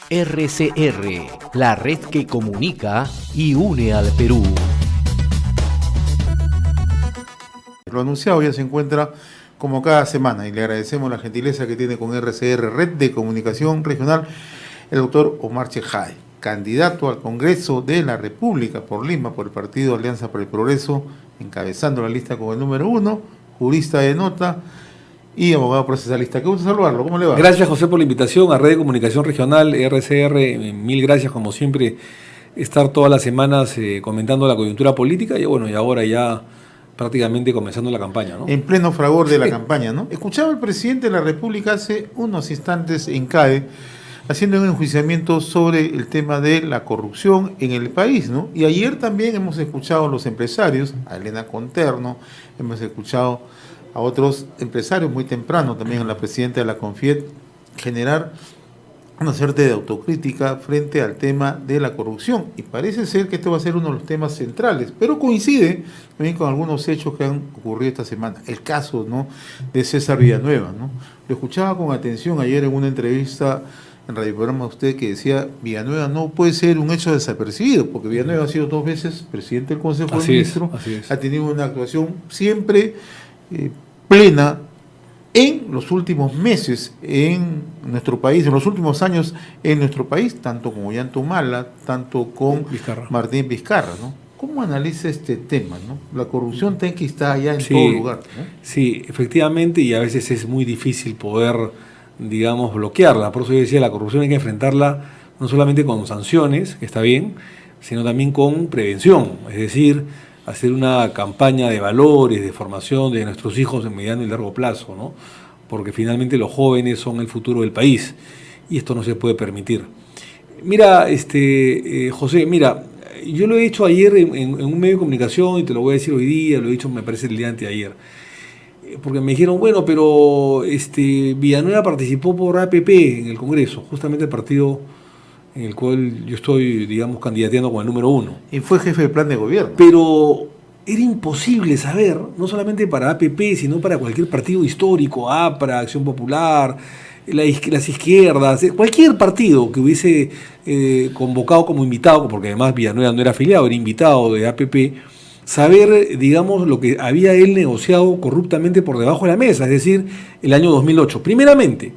RCR, la red que comunica y une al Perú. Lo anunciado ya se encuentra como cada semana y le agradecemos la gentileza que tiene con RCR, Red de Comunicación Regional, el doctor Omar Chejay, candidato al Congreso de la República por Lima, por el partido Alianza para el Progreso, encabezando la lista con el número 1, jurista de nota y abogado procesalista. Qué gusto saludarlo, ¿cómo le va? Gracias, José, por la invitación a Red de Comunicación Regional, RCR. Mil gracias, como siempre, estar todas las semanas comentando la coyuntura política y bueno, y ahora ya prácticamente comenzando la campaña, ¿no? En pleno fragor de la campaña, ¿no? Escuchaba al presidente de la República hace unos instantes en CAE haciendo un enjuiciamiento sobre el tema de la corrupción en el país, ¿no? Y ayer también hemos escuchado a los empresarios, a Elena Conterno, hemos escuchado a otros empresarios muy temprano, también a la presidenta de la CONFIET, generar una suerte de autocrítica frente al tema de la corrupción. Y parece ser que este va a ser uno de los temas centrales, pero coincide también con algunos hechos que han ocurrido esta semana. El caso, ¿no?, de César Villanueva, ¿no? Lo escuchaba con atención ayer en una entrevista en Radio Programa usted que decía Villanueva no puede ser un hecho desapercibido, porque Villanueva ha sido 2 veces presidente del Consejo de Ministros, ha tenido una actuación siempre plena en los últimos meses en nuestro país, en los últimos años en nuestro país, tanto con Ollantumala, tanto con Martín Vizcarra, ¿no? ¿Cómo analiza este tema, no? La corrupción que está allá en todo lugar, ¿no? Sí, efectivamente, y a veces es muy difícil poder, digamos, bloquearla. Por eso yo decía, la corrupción hay que enfrentarla no solamente con sanciones, que está bien, sino también con prevención, es decir, hacer una campaña de valores, de formación de nuestros hijos en mediano y largo plazo, ¿no? Porque finalmente los jóvenes son el futuro del país y esto no se puede permitir. Mira, José, mira, yo lo he dicho ayer en un medio de comunicación y te lo voy a decir hoy día, lo he dicho me parece el día anteayer, porque me dijeron, bueno, pero Villanueva participó por APP en el Congreso, justamente el partido en el cual yo estoy, digamos, candidateando con el número 1. Y fue jefe de plan de gobierno. Pero era imposible saber, no solamente para APP, sino para cualquier partido histórico, APRA, Acción Popular, las izquierdas, cualquier partido que hubiese convocado como invitado, porque además Villanueva no era afiliado, era invitado de APP, saber, digamos, lo que había él negociado corruptamente por debajo de la mesa, es decir, el año 2008. Primeramente,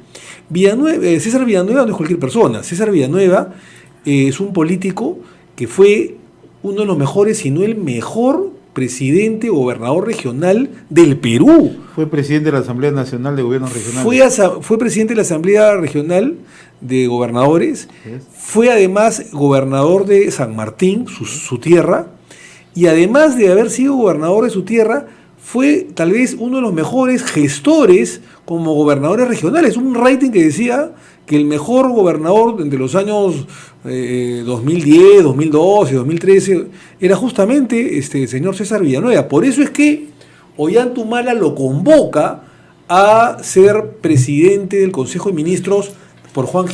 César Villanueva no es cualquier persona. César Villanueva es un político que fue uno de los mejores, si no el mejor presidente o gobernador regional del Perú. Fue presidente de la Asamblea Nacional de Gobiernos Regionales. Fue presidente de la Asamblea Regional de Gobernadores. Fue además gobernador de San Martín, su tierra. Y además de haber sido gobernador de su tierra, fue tal vez uno de los mejores gestores como gobernadores regionales. Un rating que decía que el mejor gobernador entre los años 2010, 2012, 2013 era justamente el señor César Villanueva. Por eso es que Ollantumala lo convoca a ser presidente del Consejo de Ministros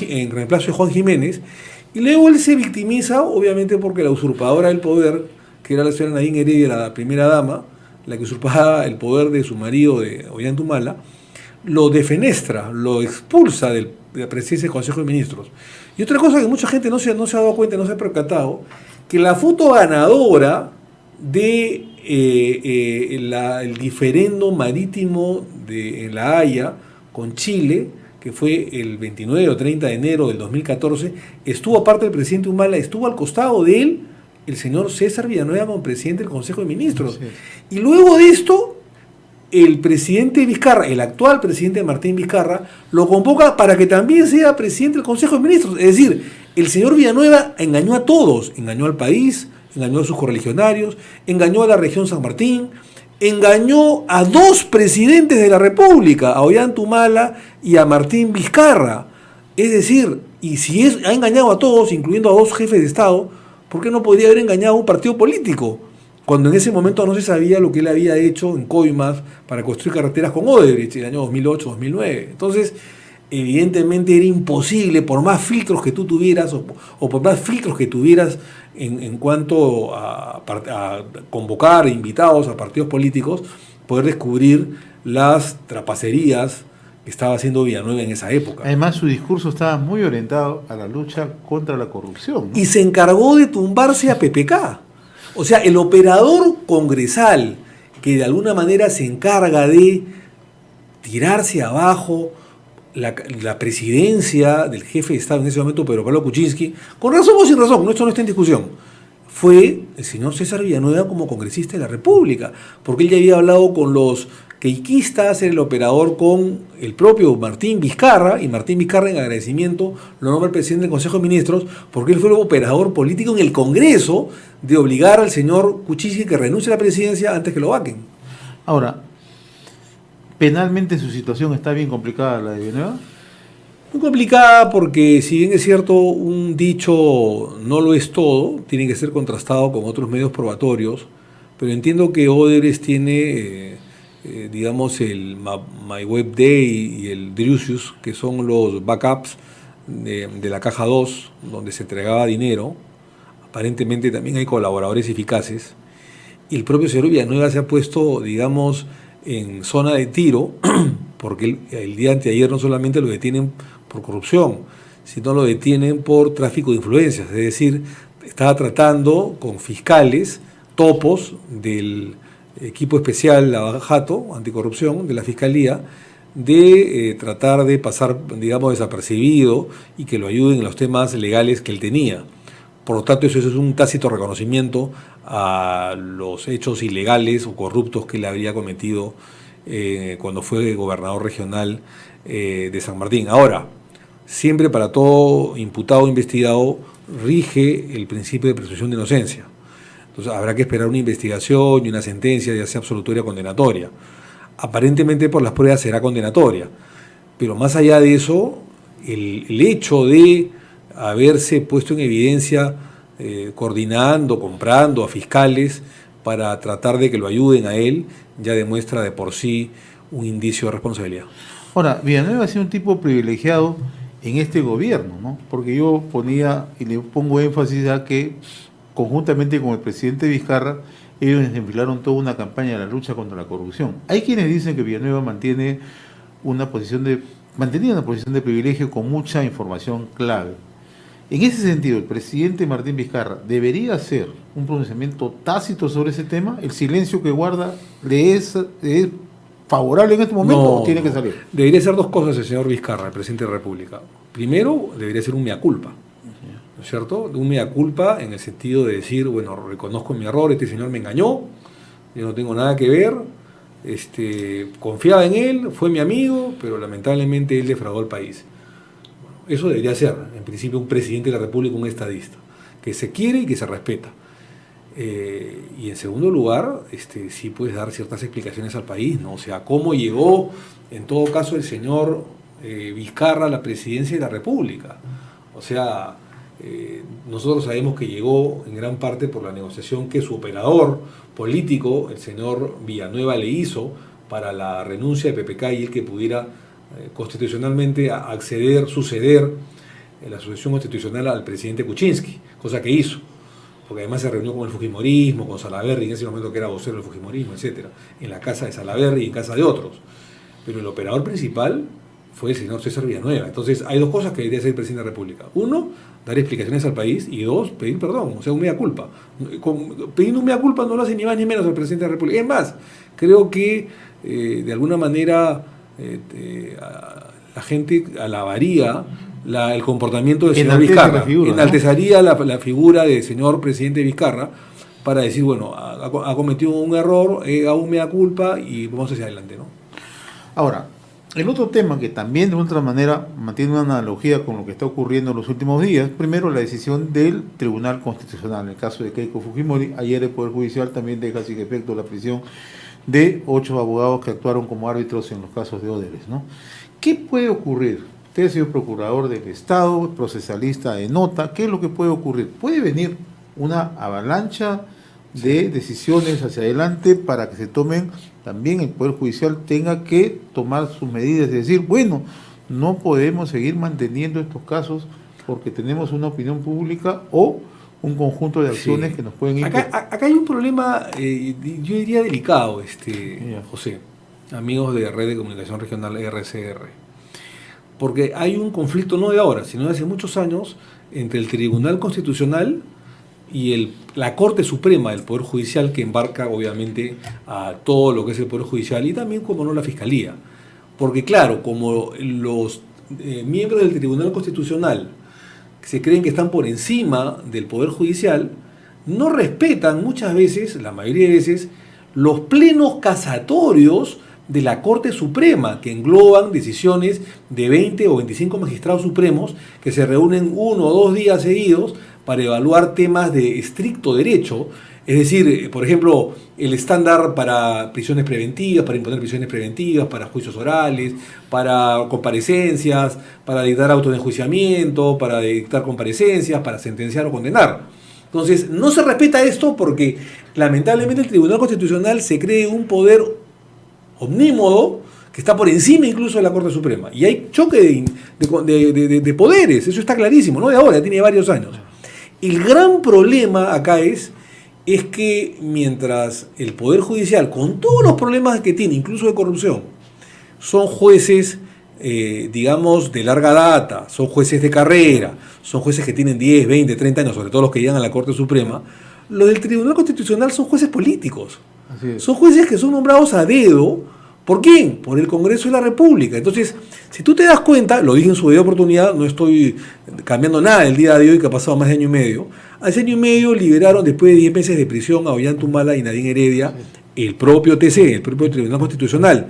en reemplazo de Juan Jiménez. Y luego él se victimiza, obviamente porque la usurpadora del poder, que era la señora Nadine Heredia, la primera dama, la que usurpaba el poder de su marido de Ollantumala, lo defenestra, lo expulsa de la presidencia del Consejo de Ministros. Y otra cosa que mucha gente no se ha dado cuenta, no se ha percatado, que la foto ganadora de el diferendo marítimo en La Haya con Chile, que fue el 29 o 30 de enero del 2014, estuvo aparte del presidente Humala, estuvo al costado de él el señor César Villanueva como presidente del Consejo de Ministros. Sí. Y luego de esto, el presidente Vizcarra, el actual presidente Martín Vizcarra, lo convoca para que también sea presidente del Consejo de Ministros. Es decir, el señor Villanueva engañó a todos, engañó al país, engañó a sus correligionarios, engañó a la región San Martín, engañó a 2 presidentes de la República, a Ollantumala y a Martín Vizcarra. Es decir, y si ha engañado a todos, incluyendo a 2 jefes de Estado, ¿por qué no podría haber engañado a un partido político? Cuando en ese momento no se sabía lo que él había hecho en Coimas para construir carreteras con Odebrecht en el año 2008-2009. Entonces, evidentemente era imposible, por más filtros que tú tuvieras o por más filtros que tuvieras en cuanto a convocar invitados a partidos políticos, poder descubrir las trapacerías estaba haciendo Villanueva en esa época. Además, su discurso estaba muy orientado a la lucha contra la corrupción, ¿no? Y se encargó de tumbarse a PPK. O sea, el operador congresal que de alguna manera se encarga de tirarse abajo la presidencia del jefe de Estado en ese momento, Pedro Pablo Kuczynski, con razón o sin razón, esto no está en discusión, fue el señor César Villanueva como congresista de la República, porque él ya había hablado con los queiquistas, era el operador con el propio Martín Vizcarra, y Martín Vizcarra en agradecimiento lo nombra el presidente del Consejo de Ministros, porque él fue el operador político en el Congreso de obligar al señor Kuczynski que renuncie a la presidencia antes que lo vaquen. Ahora, penalmente su situación está bien complicada, la de Villanueva. Muy complicada porque, si bien es cierto, un dicho no lo es todo, tiene que ser contrastado con otros medios probatorios, pero entiendo que Odebrecht tiene, digamos, el My Web Day y el Drusius, que son los backups de la caja 2, donde se entregaba dinero. Aparentemente también hay colaboradores eficaces. Y el propio señor Villanueva se ha puesto, digamos, en zona de tiro, porque el día anteayer no solamente lo detienen por corrupción, sino lo detienen por tráfico de influencias. Es decir, estaba tratando con fiscales, topos del equipo especial Lavajato, anticorrupción, de la Fiscalía, de tratar de pasar, digamos, desapercibido y que lo ayuden en los temas legales que él tenía. Por lo tanto, eso es un tácito reconocimiento a los hechos ilegales o corruptos que él habría cometido cuando fue gobernador regional de San Martín. Ahora, siempre para todo imputado o investigado rige el principio de presunción de inocencia. Entonces habrá que esperar una investigación y una sentencia, ya sea absolutoria o condenatoria. Aparentemente por las pruebas será condenatoria, pero más allá de eso, el hecho de haberse puesto en evidencia coordinando, comprando a fiscales para tratar de que lo ayuden a él, ya demuestra de por sí un indicio de responsabilidad. Ahora, Villanueva ha sido un tipo privilegiado en este gobierno, ¿no? Porque yo ponía y le pongo énfasis a que conjuntamente con el presidente Vizcarra, ellos enfilaron toda una campaña de la lucha contra la corrupción. Hay quienes dicen que Villanueva mantenía una posición de privilegio con mucha información clave. En ese sentido, el presidente Martín Vizcarra debería hacer un pronunciamiento tácito sobre ese tema. ¿El silencio que guarda le es favorable en este momento o tiene que salir? Debería ser dos cosas el señor Vizcarra, el presidente de la República. Primero, debería ser un mea culpa, ¿no es cierto? Un mea culpa en el sentido de decir, bueno, reconozco mi error, este señor me engañó, yo no tengo nada que ver, confiaba en él, fue mi amigo, pero lamentablemente él defraudó al país. Eso debería ser, en principio, un presidente de la República, un estadista, que se quiere y que se respeta. Y en segundo lugar, sí puedes dar ciertas explicaciones al país, ¿no? O sea, cómo llegó, en todo caso, el señor Vizcarra a la presidencia de la República. O sea, nosotros sabemos que llegó en gran parte por la negociación que su operador político, el señor Villanueva, le hizo para la renuncia de PPK y el que pudiera constitucionalmente suceder la sucesión constitucional al presidente Kuczynski, cosa que hizo, porque además se reunió con el fujimorismo, con Salaverry, en ese momento que era vocero del fujimorismo, etcétera, en la casa de Salaverry y en casa de otros. Pero el operador principal fue el señor César Villanueva. Entonces hay dos cosas que debería hacer el presidente de la República. Uno, dar explicaciones al país, y dos, pedir perdón, o sea, un mea culpa. Pidiendo un mea culpa no lo hace ni más ni menos el presidente de la República. Es más, creo que de alguna manera la gente alabaría el comportamiento del señor Vizcarra, enaltezaría la figura del señor presidente Vizcarra para decir, bueno, ha cometido un error, hago un mea culpa y vamos hacia adelante, ¿no? Ahora, el otro tema que también de otra manera mantiene una analogía con lo que está ocurriendo en los últimos días, primero la decisión del Tribunal Constitucional, en el caso de Keiko Fujimori. Ayer el Poder Judicial también deja sin efecto la prisión de 8 abogados que actuaron como árbitros en los casos de Odebrecht, ¿no? ¿Qué puede ocurrir? Usted ha sido procurador del Estado, procesalista de nota. ¿Qué es lo que puede ocurrir? Puede venir una avalancha de decisiones hacia adelante para que se tomen, también el Poder Judicial tenga que tomar sus medidas, es decir, bueno, no podemos seguir manteniendo estos casos porque tenemos una opinión pública o un conjunto de acciones que nos pueden ir. Acá hay un problema, yo diría delicado, José. amigos de Red de Comunicación Regional RCR. Porque hay un conflicto no de ahora, sino de hace muchos años entre el Tribunal Constitucional y la Corte Suprema del Poder Judicial, que embarca obviamente a todo lo que es el Poder Judicial y también, como no, la Fiscalía. Porque claro, como los miembros del Tribunal Constitucional se creen que están por encima del Poder Judicial, no respetan muchas veces, la mayoría de veces, los plenos casatorios de la Corte Suprema, que engloban decisiones de 20 o 25 magistrados supremos que se reúnen 1 o 2 días seguidos para evaluar temas de estricto derecho, es decir, por ejemplo, el estándar para prisiones preventivas, para imponer prisiones preventivas, para juicios orales, para comparecencias, para dictar autos de enjuiciamiento, para dictar comparecencias, para sentenciar o condenar. Entonces, no se respeta esto porque lamentablemente el Tribunal Constitucional se cree un poder omnímodo que está por encima incluso de la Corte Suprema. Y hay choque de poderes, eso está clarísimo, no de ahora, ya tiene varios años. El gran problema acá es que mientras el Poder Judicial, con todos los problemas que tiene, incluso de corrupción, son jueces, digamos, de larga data, son jueces de carrera, son jueces que tienen 10, 20, 30 años, sobre todo los que llegan a la Corte Suprema, los del Tribunal Constitucional son jueces políticos. Son jueces que son nombrados a dedo. ¿Por quién? Por el Congreso de la República. Entonces, si tú te das cuenta, lo dije en su debida oportunidad, no estoy cambiando nada el día de hoy, que ha pasado más de año y medio. Hace año y medio liberaron, después de 10 meses de prisión, a Ollanta-Humala y Nadine Heredia, el propio TC, el propio Tribunal Constitucional.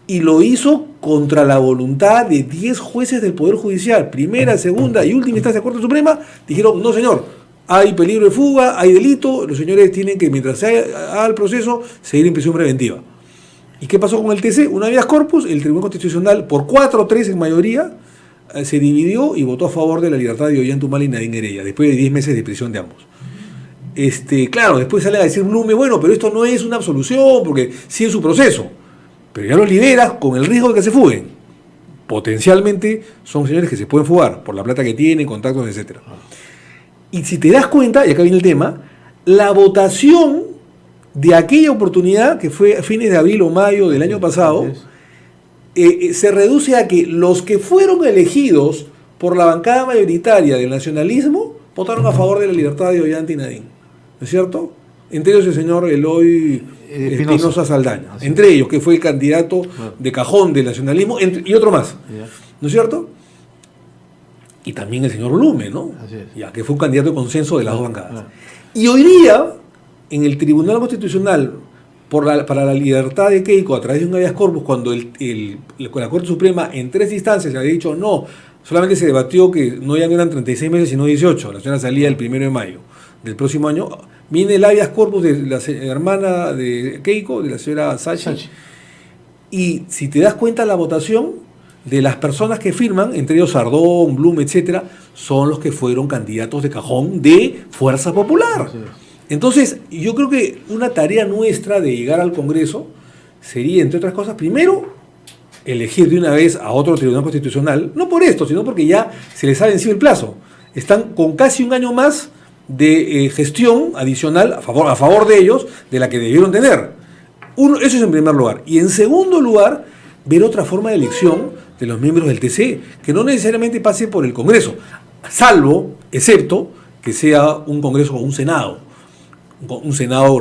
Y lo hizo contra la voluntad de 10 jueces del Poder Judicial, primera, segunda y última instancia de Corte Suprema. Dijeron, no señor, hay peligro de fuga, hay delito, los señores tienen que, mientras se haga el proceso, seguir en prisión preventiva. ¿Y qué pasó con el TC? Una habeas corpus, el Tribunal Constitucional, por 4-3 en mayoría, se dividió y votó a favor de la libertad de Ollanta-Humala y Nadine Heredia, después de 10 meses de prisión de ambos. Claro, después sale a decir Blume, bueno, pero esto no es una absolución, porque sí es su proceso. Pero ya los liberas con el riesgo de que se fuguen. Potencialmente son señores que se pueden fugar, por la plata que tienen, contactos, etc. Y si te das cuenta, y acá viene el tema, la votación de aquella oportunidad, que fue a fines de abril o mayo del año pasado, se reduce a que los que fueron elegidos por la bancada mayoritaria del nacionalismo votaron a favor de la libertad de Ollanta y Nadine, ¿no es cierto? Entre ellos el señor Eloy Espinosa Saldaña, entre ellos, que fue el candidato de cajón del nacionalismo, y otro más, ¿no es cierto? Y también el señor Blume, ¿no? Ya, que fue un candidato de consenso de las dos bancadas. Y hoy día, en el Tribunal Constitucional, para la libertad de Keiko, a través de un habeas corpus, cuando la Corte Suprema en 3 instancias había dicho no, solamente se debatió que ya no eran 36 meses, sino 18, la señora salía el 1 de mayo del próximo año, viene el habeas corpus de la hermana de Keiko, de la señora Sachi, y si te das cuenta, la votación de las personas que firman, entre ellos Sardón, Blume, etcétera, son los que fueron candidatos de cajón de Fuerza Popular. Entonces, yo creo que una tarea nuestra de llegar al Congreso sería, entre otras cosas, primero, elegir de una vez a otro Tribunal Constitucional, no por esto, sino porque ya se les ha vencido el plazo. Están con casi un año más de gestión adicional a favor de ellos, de la que debieron tener. Eso es en primer lugar. Y en segundo lugar, ver otra forma de elección de los miembros del TC, que no necesariamente pase por el Congreso, excepto que sea un Congreso o un Senado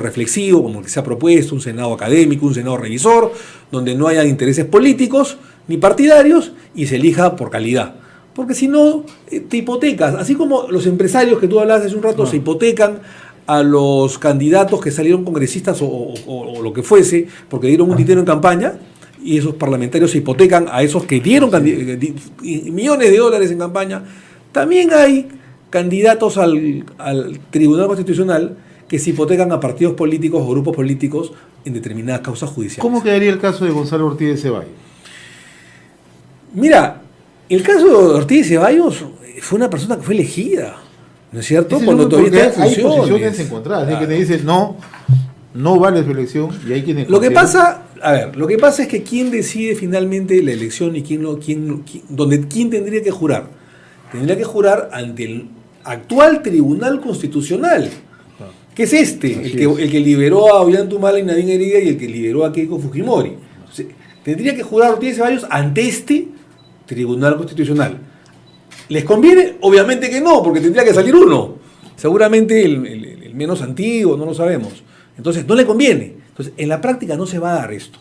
reflexivo, como el que se ha propuesto, un Senado académico, un Senado revisor, donde no haya intereses políticos ni partidarios y se elija por calidad. Porque si no, te hipotecas. Así como los empresarios que tú hablabas hace un rato se hipotecan a los candidatos que salieron congresistas o lo que fuese, porque dieron un dinero en campaña, y esos parlamentarios se hipotecan a esos que dieron millones de dólares en campaña. También hay candidatos al Tribunal Constitucional que se hipotecan a partidos políticos o grupos políticos en determinadas causas judiciales. ¿Cómo quedaría el caso de Gonzalo Ortiz de Ceballos? Mira, el caso de Ortiz de Ceballos fue una persona que fue elegida, ¿no es cierto? Cuando todavía está en funciones. Hay posiciones encontradas, claro. Hay quien dice no vale su elección, y hay quienes lo que pasa es que quién decide finalmente la elección y quién tendría que jurar. Tendría que jurar ante el actual Tribunal Constitucional, que es el que liberó a Ollanta-Humala y Nadine Heredia y el que liberó a Keiko Fujimori. Entonces, tendría que jurar Ortiz Ceballos ante este Tribunal Constitucional. ¿Les conviene? Obviamente que no, porque tendría que salir uno. Seguramente el menos antiguo, no lo sabemos. Entonces, no le conviene. Entonces, en la práctica no se va a dar esto.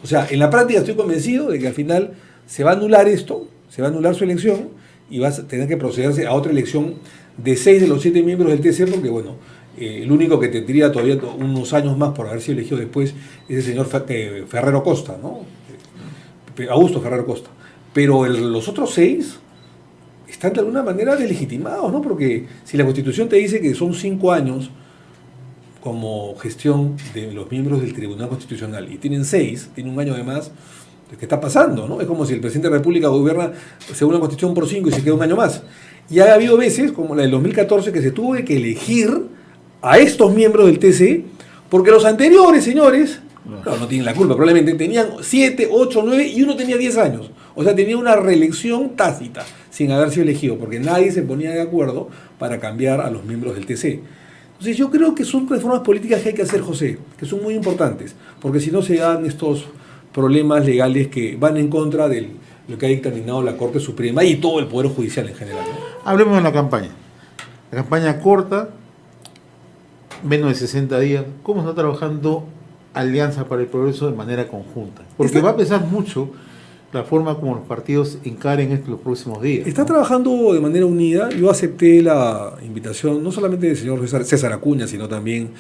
O sea, en la práctica estoy convencido de que al final se va a anular esto, se va a anular su elección y va a tener que procederse a otra elección de 6 de los 7 miembros del TC, porque, bueno, el único que tendría todavía unos años más por haber sido elegido después es el señor Ferrero Costa, ¿no? Augusto Ferrero Costa. Pero los otros 6 están de alguna manera deslegitimados, ¿no? Porque si la Constitución te dice que son 5 años como gestión de los miembros del Tribunal Constitucional y tienen 6, tienen un año de más, ¿qué está pasando, no? Es como si el presidente de la República gobierna según la Constitución por 5 y se queda un año más. Y ha habido veces, como la del 2014, que se tuvo que elegir a estos miembros del TC, porque los anteriores, señores, claro, no tienen la culpa, probablemente tenían 7, 8, 9 y uno tenía 10 años. O sea, tenía una reelección tácita sin haber sido elegido, porque nadie se ponía de acuerdo para cambiar a los miembros del TC. Entonces yo creo que son reformas políticas que hay que hacer, José, que son muy importantes, porque si no se dan estos problemas legales que van en contra de lo que ha dictaminado la Corte Suprema y todo el Poder Judicial en general, ¿no? Hablemos de la campaña. La campaña corta, menos de 60 días. ¿Cómo está trabajando Alianza para el Progreso de manera conjunta? Porque va a pesar mucho la forma como los partidos encaren los próximos días. Está trabajando de manera unida. Yo acepté la invitación, no solamente del señor César Acuña, sino también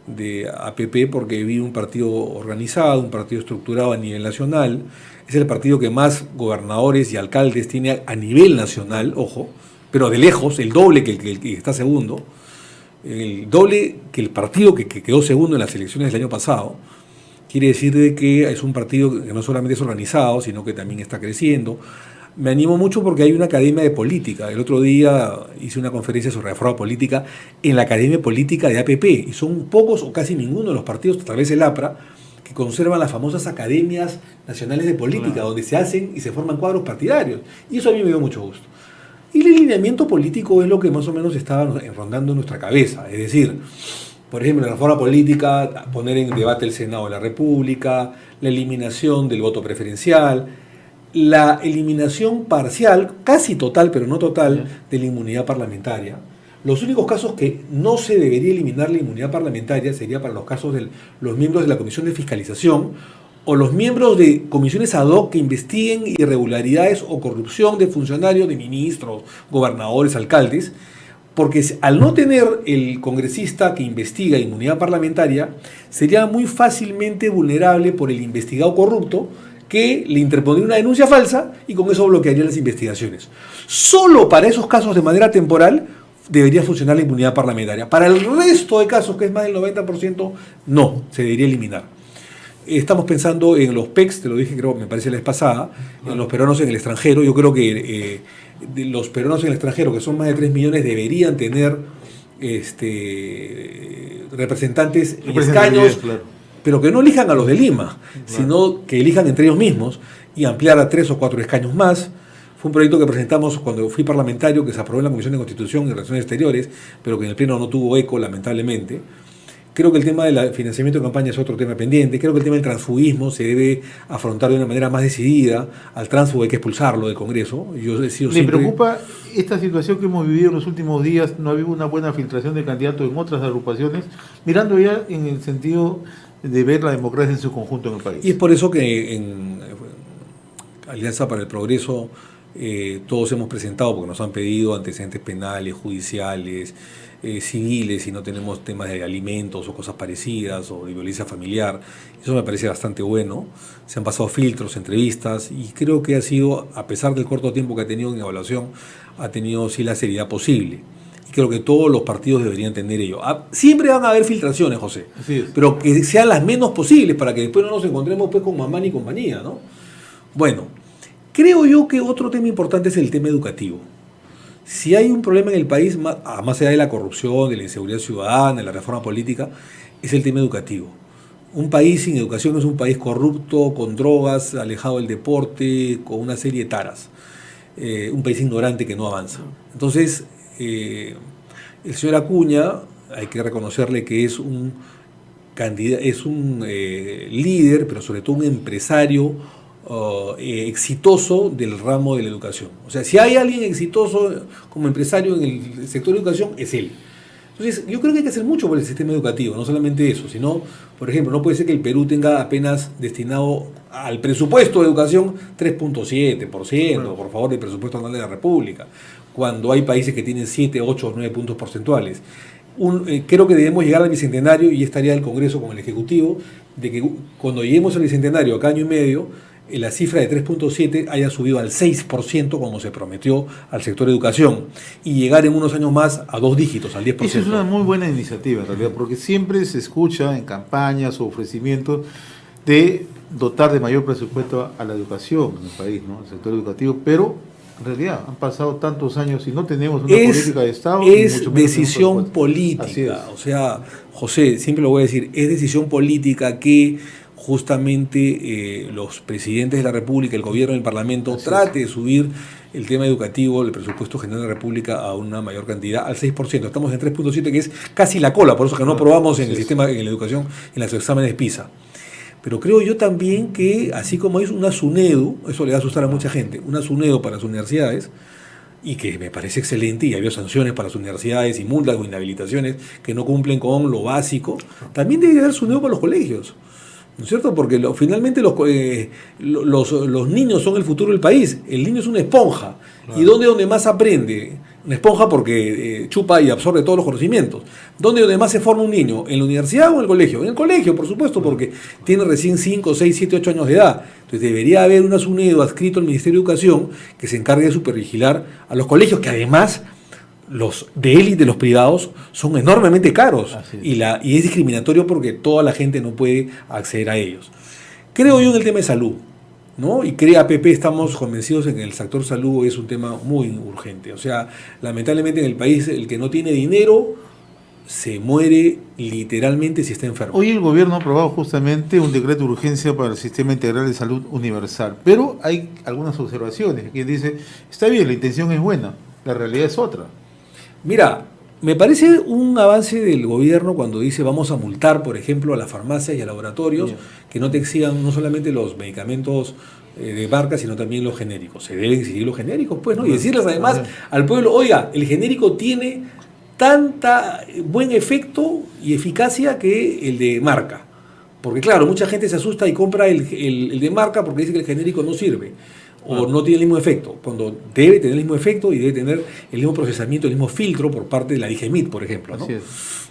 de APP, porque vi un partido organizado, un partido estructurado a nivel nacional. Es el partido que más gobernadores y alcaldes tiene a nivel nacional, ojo, pero de lejos, el doble que el que está segundo, el doble que el partido que quedó segundo en las elecciones del año pasado. Quiere decir de que es un partido que no solamente es organizado, sino que también está creciendo. Me animo mucho porque hay una academia de política. El otro día hice una conferencia sobre reforma política en la Academia Política de APP, y son pocos o casi ninguno de los partidos, tal vez el APRA, que conservan las famosas academias nacionales de política, claro, donde se hacen y se forman cuadros partidarios. Y eso a mí me dio mucho gusto. Y el lineamiento político es lo que más o menos estaba rondando en nuestra cabeza. Es decir, por ejemplo, la reforma política, poner en debate el Senado de la República, la eliminación del voto preferencial, la eliminación parcial, casi total, pero no total, de la inmunidad parlamentaria. Los únicos casos que no se debería eliminar la inmunidad parlamentaria sería para los casos de los miembros de la Comisión de Fiscalización o los miembros de comisiones ad hoc que investiguen irregularidades o corrupción de funcionarios, de ministros, gobernadores, alcaldes, porque al no tener el congresista que investiga inmunidad parlamentaria, sería muy fácilmente vulnerable por el investigado corrupto, que le interpondría una denuncia falsa y con eso bloquearía las investigaciones. Solo para esos casos de manera temporal debería funcionar la inmunidad parlamentaria. Para el resto de casos, que es más del 90%, no, se debería eliminar. Estamos pensando en los PECs, te lo dije, creo, me parece la vez pasada, en los peruanos en el extranjero. Yo creo que los peruanos en el extranjero, que son más de 3 millones, deberían tener representantes y escaños, claro, pero que no elijan a los de Lima, claro, sino que elijan entre ellos mismos y ampliar a 3 o 4 escaños más. Fue un proyecto que presentamos cuando fui parlamentario, que se aprobó en la Comisión de Constitución y Relaciones Exteriores, pero que en el Pleno no tuvo eco, lamentablemente. Creo que el tema del financiamiento de campaña es otro tema pendiente. Creo que el tema del transfugismo se debe afrontar de una manera más decidida. Al tránsfugo hay que expulsarlo del Congreso. Me preocupa esta situación que hemos vivido en los últimos días. No ha habido una buena filtración de candidatos en otras agrupaciones, mirando ya en el sentido de ver la democracia en su conjunto en el país. Y es por eso que en Alianza para el Progreso todos hemos presentado, porque nos han pedido antecedentes penales, judiciales, civiles, si no tenemos temas de alimentos o cosas parecidas, o de violencia familiar. Eso me parece bastante bueno. Se han pasado filtros, entrevistas, y creo que ha sido, a pesar del corto tiempo que ha tenido en evaluación, ha tenido sí la seriedad posible. Y creo que todos los partidos deberían tener ello. Siempre van a haber filtraciones, José, pero que sean las menos posibles, para que después no nos encontremos pues con mamá ni compañía, ¿no? Bueno, creo yo que otro tema importante es el tema educativo. Si hay un problema en el país, más allá de la corrupción, de la inseguridad ciudadana, de la reforma política, es el tema educativo. Un país sin educación es un país corrupto, con drogas, alejado del deporte, con una serie de taras. Un país ignorante que no avanza. Entonces, el señor Acuña, hay que reconocerle que es un líder, pero sobre todo un empresario exitoso del ramo de la educación. O sea, si hay alguien exitoso como empresario en el sector de educación, es él. Entonces, yo creo que hay que hacer mucho por el sistema educativo, no solamente eso, sino, por ejemplo, no puede ser que el Perú tenga apenas destinado al presupuesto de educación 3.7%, por favor, del presupuesto anual de la República, cuando hay países que tienen 7, 8 o 9 puntos porcentuales. Creo que debemos llegar al bicentenario, y estaría el Congreso con el Ejecutivo, de que cuando lleguemos al bicentenario, acá año y medio, la cifra de 3.7 haya subido al 6% como se prometió al sector educación, y llegar en unos años más a 2 dígitos, al 10%. Esa es una muy buena iniciativa en realidad, porque siempre se escucha en campañas o ofrecimientos de dotar de mayor presupuesto a la educación en el país, ¿no? El sector educativo, pero en realidad han pasado tantos años y no tenemos una política de Estado. Es decisión política. O sea, José, siempre lo voy a decir, es decisión política que justamente los presidentes de la República, el gobierno y el Parlamento trate de subir el tema educativo, el presupuesto general de la República a una mayor cantidad, al 6%. Estamos en 3.7, que es casi la cola, por eso que no aprobamos en el sistema, en la educación, en los exámenes PISA. Pero creo yo también que, así como hay una SUNEDU, eso le va a asustar a mucha gente, una SUNEDU para las universidades, y que me parece excelente, y había sanciones para las universidades y multas o inhabilitaciones que no cumplen con lo básico, también debe haber SUNEDU para los colegios, ¿no es cierto? Porque finalmente los niños son el futuro del país. El niño es una esponja. Claro. ¿Y donde más aprende? Una esponja porque chupa y absorbe todos los conocimientos. ¿Dónde más se forma un niño? ¿En la universidad o en el colegio? En el colegio, por supuesto, porque tiene recién 5, 6, 7, 8 años de edad. Entonces debería haber una SUNEDU adscrito al Ministerio de Educación que se encargue de supervigilar a los colegios, que además los de élite, los privados, son enormemente caros, y es discriminatorio porque toda la gente no puede acceder a ellos. Creo yo en el tema de salud, ¿no? Y APP estamos convencidos en que el sector salud es un tema muy urgente. O sea, lamentablemente en el país el que no tiene dinero se muere literalmente si está enfermo. Hoy el gobierno ha aprobado justamente un decreto de urgencia para el Sistema Integral de Salud Universal, pero hay algunas observaciones. Quien dice, está bien, la intención es buena, la realidad es otra. Mira, me parece un avance del gobierno cuando dice vamos a multar, por ejemplo, a las farmacias y a laboratorios que no te exigan no solamente los medicamentos de marca, sino también los genéricos. Se deben exigir los genéricos, pues, ¿no? Y decirles además al pueblo, oiga, el genérico tiene tanta buen efecto y eficacia que el de marca. Porque claro, mucha gente se asusta y compra el de marca porque dice que el genérico no sirve. O no tiene el mismo efecto, cuando debe tener el mismo efecto y debe tener el mismo procesamiento, el mismo filtro por parte de la DIGEMIT, por ejemplo, ¿no? Así es.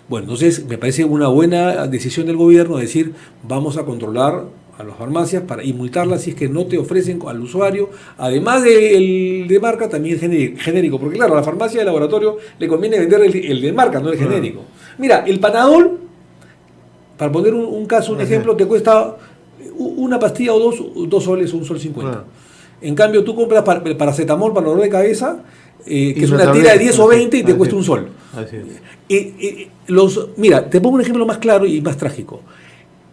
Bueno, entonces me parece una buena decisión del gobierno decir vamos a controlar a las farmacias y multarlas si es que no te ofrecen al usuario, además del de marca, también el genérico, porque claro, a la farmacia de laboratorio le conviene vender el de marca, no el genérico. Mira, el Panadol, para poner un caso, un ejemplo, te cuesta una pastilla o 2 soles o 1,50 soles. En cambio, tú compras paracetamol para dolor de cabeza, que es una tira de 10 o 20 y te cuesta 1 sol. Mira, te pongo un ejemplo más claro y más trágico.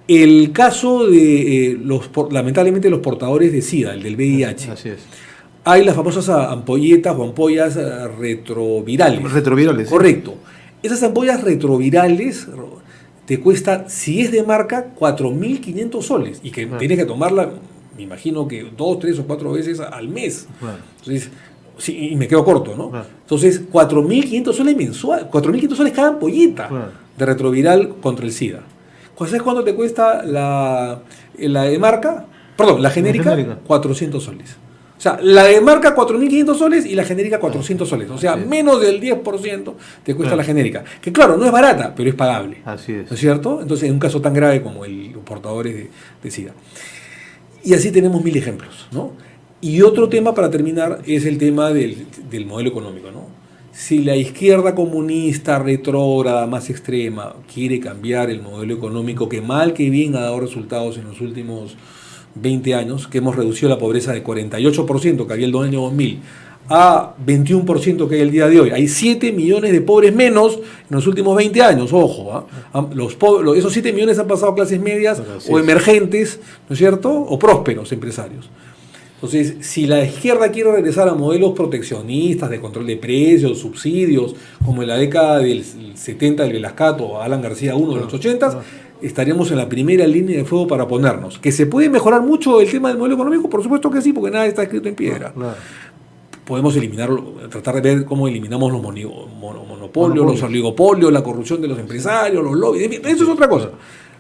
El caso de lamentablemente los portadores de SIDA, el del VIH. Así es. Hay las famosas ampolletas o ampollas retrovirales. Retrovirales. Correcto. Esas ampollas retrovirales te cuesta, si es de marca, 4.500 soles. Y que tienes que tomarla, me imagino que 2, 3 o 4 veces al mes. Entonces, sí, y me quedo corto, ¿no? Entonces, 4.500 soles mensual, 4.500 soles cada ampolleta de retroviral contra el SIDA. ¿Sabes cuánto te cuesta la de marca? Perdón, la genérica, 400 soles. O sea, la de marca 4.500 soles y la genérica 400 soles. O sea, menos del 10% te cuesta la genérica. Que claro, no es barata, pero es pagable. Así es. ¿No es cierto? Entonces, en un caso tan grave como los portadores de SIDA. Y así tenemos 1000 ejemplos, ¿no? Y otro tema para terminar es el tema del modelo económico, ¿no? Si la izquierda comunista, retrógrada, más extrema, quiere cambiar el modelo económico que mal que bien ha dado resultados en los últimos 20 años, que hemos reducido la pobreza de 48% que había el año 2000 a 21% que hay el día de hoy. Hay 7 millones de pobres menos en los últimos 20 años, ojo. Esos 7 millones han pasado a clases medias o emergentes, ¿no es cierto? O prósperos empresarios. Entonces, si la izquierda quiere regresar a modelos proteccionistas de control de precios, subsidios, como en la década del 70 del Velascato, Alan García I de los 80, estaríamos en la primera línea de fuego para oponernos. ¿Que se puede mejorar mucho el tema del modelo económico? Por supuesto que sí, porque nada está escrito en piedra. Podemos eliminarlo, tratar de ver cómo eliminamos los monopolios, los oligopolios, la corrupción de los empresarios, los lobbies, eso es otra cosa.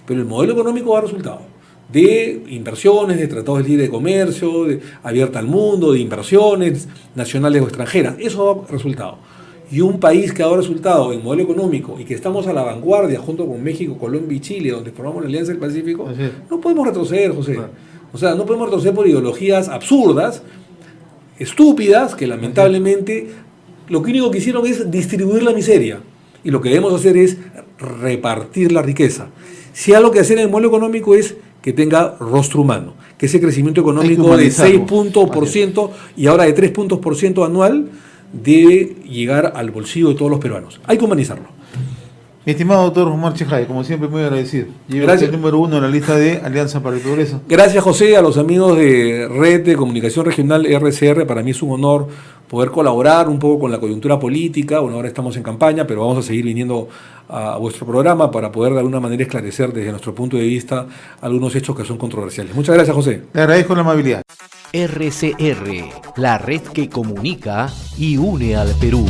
Pero el modelo económico da resultado de inversiones, de tratados de libre comercio, de abierta al mundo, de inversiones nacionales o extranjeras. Eso da resultado. Y un país que ha dado resultado en modelo económico y que estamos a la vanguardia junto con México, Colombia y Chile, donde formamos la Alianza del Pacífico, no podemos retroceder, José. O sea, no podemos retroceder por ideologías absurdas, estúpidas, que lamentablemente lo único que hicieron es distribuir la miseria. Y lo que debemos hacer es repartir la riqueza. Si hay algo que hacer en el modelo económico es que tenga rostro humano, que ese crecimiento económico de 6 puntos por ciento y ahora de 3 puntos por ciento anual debe llegar al bolsillo de todos los peruanos. Hay que humanizarlo. Mi estimado doctor Omar Chejay, como siempre muy agradecido. Gracias. El número 1 en la lista de Alianza para el Progreso. Gracias, José, a los amigos de Red de Comunicación Regional RCR. Para mí es un honor poder colaborar un poco con la coyuntura política. Bueno, ahora estamos en campaña, pero vamos a seguir viniendo a vuestro programa para poder de alguna manera esclarecer desde nuestro punto de vista algunos hechos que son controversiales. Muchas gracias, José. Le agradezco la amabilidad. RCR, la red que comunica y une al Perú.